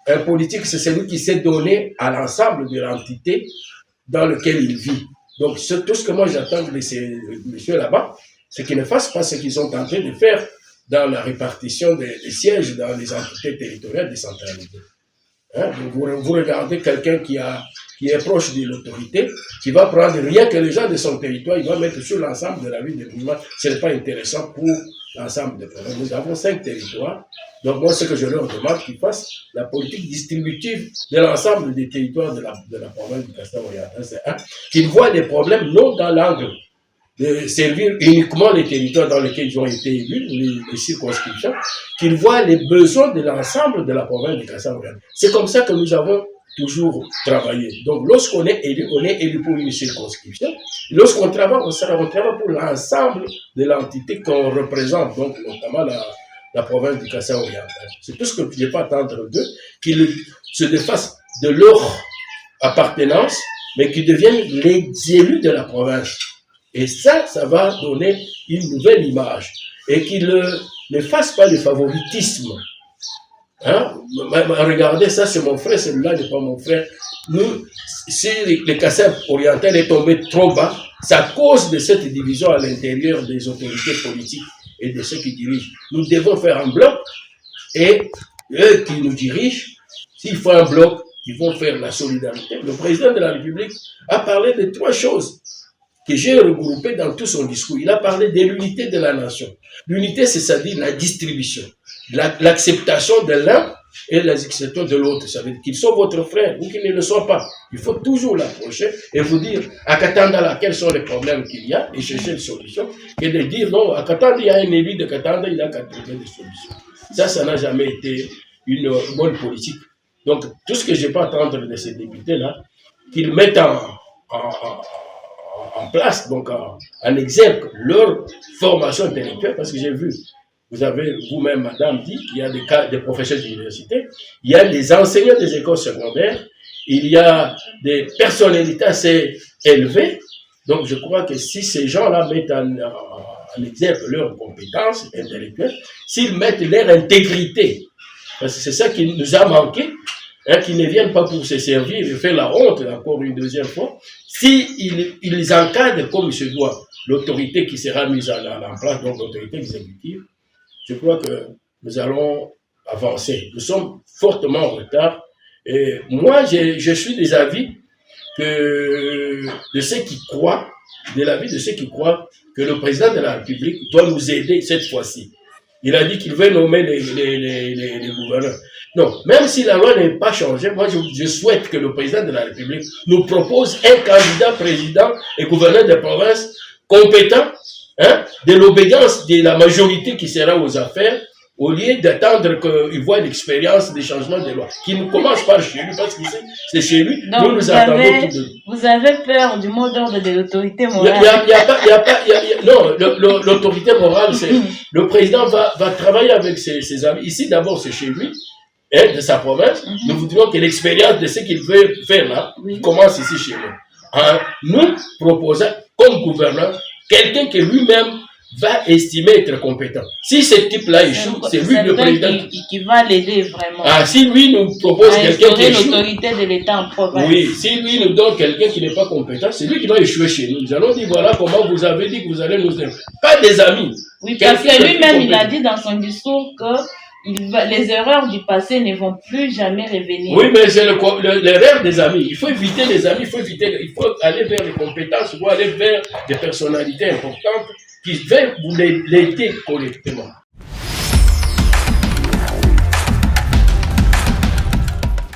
Un politique, c'est celui qui s'est donné à l'ensemble de l'entité dans laquelle il vit. Donc, tout ce que moi j'attends de ces messieurs là-bas, c'est qu'ils ne fassent pas ce qu'ils sont en train de faire dans la répartition des sièges dans les entités territoriales décentralisées. Hein? Donc, vous regardez quelqu'un qui est proche de l'autorité, qui va prendre rien que les gens de son territoire, il va mettre sur l'ensemble de la ville des mouvements. Ce n'est pas intéressant pour l'ensemble des provinces. Nous avons 5 territoires. Donc moi, ce que je leur demande, qu'ils fassent la politique distributive de l'ensemble des territoires de la province du Castor-Oriental. C'est qu'ils voient les problèmes non dans l'angle de servir uniquement les territoires dans lesquels ils ont été élus, les circonscriptions, qu'ils voient les besoins de l'ensemble de la province du Castor-Oriental. C'est comme ça que nous avons toujours travaillé. Donc, lorsqu'on est élu pour une circonscription. Lorsqu'on travaille, on travaille pour l'ensemble de l'entité qu'on représente, donc notamment la province du Kasaï-Oriental. C'est tout ce que je n'ai pas à attendre d'eux, qu'ils se défassent de leur appartenance, mais qu'ils deviennent les élus de la province. Et ça va donner une nouvelle image. Et qu'ils ne fassent pas le favoritisme. Hein? Regardez, ça c'est mon frère, celui-là n'est pas mon frère. Nous, si le Kassai oriental est tombé trop bas, c'est à cause de cette division à l'intérieur des autorités politiques et de ceux qui dirigent. Nous devons faire un bloc et eux qui nous dirigent, s'il faut un bloc, ils vont faire la solidarité. Le président de la République a parlé de 3 choses que j'ai regroupées dans tout son discours. Il a parlé de l'unité de la nation. L'unité, c'est-à-dire la distribution. L'acceptation de l'un et l'acceptation de l'autre. Ça veut dire qu'ils sont votre frère ou qu'ils ne le sont pas. Il faut toujours l'approcher et vous dire à Katanda, quels sont les problèmes qu'il y a et chercher une solution. Et de dire non, à Katanda, il y a un élu de Katanda, il a qu'à trouver des solutions. Ça n'a jamais été une bonne politique. Donc, tout ce que je n'ai pas à attendre de ces députés-là, qu'ils mettent en place, donc en exergue leur formation intellectuelle, parce que j'ai vu. Vous avez vous-même, madame, dit qu'il y a des professeurs d'université, il y a des enseignants des écoles secondaires, il y a des personnalités assez élevées. Donc, je crois que si ces gens-là mettent en exergue leurs compétences intellectuelles, s'ils mettent leur intégrité, parce que c'est ça qui nous a manqué, hein, qu'ils ne viennent pas pour se servir et faire la honte encore une deuxième fois, s'ils encadrent comme il se doit l'autorité qui sera mise en place, donc l'autorité exécutive, je crois que nous allons avancer. Nous sommes fortement en retard. Et moi, je suis des avis de ceux qui croient, de l'avis de ceux qui croient que le président de la République doit nous aider cette fois-ci. Il a dit qu'il veut nommer les gouverneurs. Non, même si la loi n'est pas changée, moi je souhaite que le président de la République nous propose un candidat président et gouverneur de province compétent, hein, de l'obédience de la majorité qui sera aux affaires, au lieu d'attendre qu'il voit l'expérience des changements de loi, qui ne commence par chez lui, parce que c'est chez lui, donc nous attendons tout de lui. Vous avez peur du mot d'ordre de l'autorité morale? Non, l'autorité morale, c'est le président va travailler avec ses amis. Ici, d'abord, c'est chez lui, hein, de sa province. Nous vous disons que l'expérience de ce qu'il veut faire là, commence ici chez nous. En nous proposant comme gouverneur quelqu'un qui lui-même va estimer être compétent. Si ce type-là échoue, c'est lui le président qui va l'aider vraiment. Ah, si lui nous propose quelqu'un qui échoue, l'autorité de l'État en province. Oui, si lui nous donne quelqu'un qui n'est pas compétent, c'est lui qui va échouer chez nous. Nous allons dire voilà comment vous avez dit que vous allez nous aider. Pas des amis. Oui, parce que lui-même, il a dit dans son discours que les erreurs du passé ne vont plus jamais revenir. Oui, mais c'est l'erreur des amis. Il faut éviter les amis, il faut aller vers les compétences, il faut aller vers des personnalités importantes qui veulent vous l'aider correctement.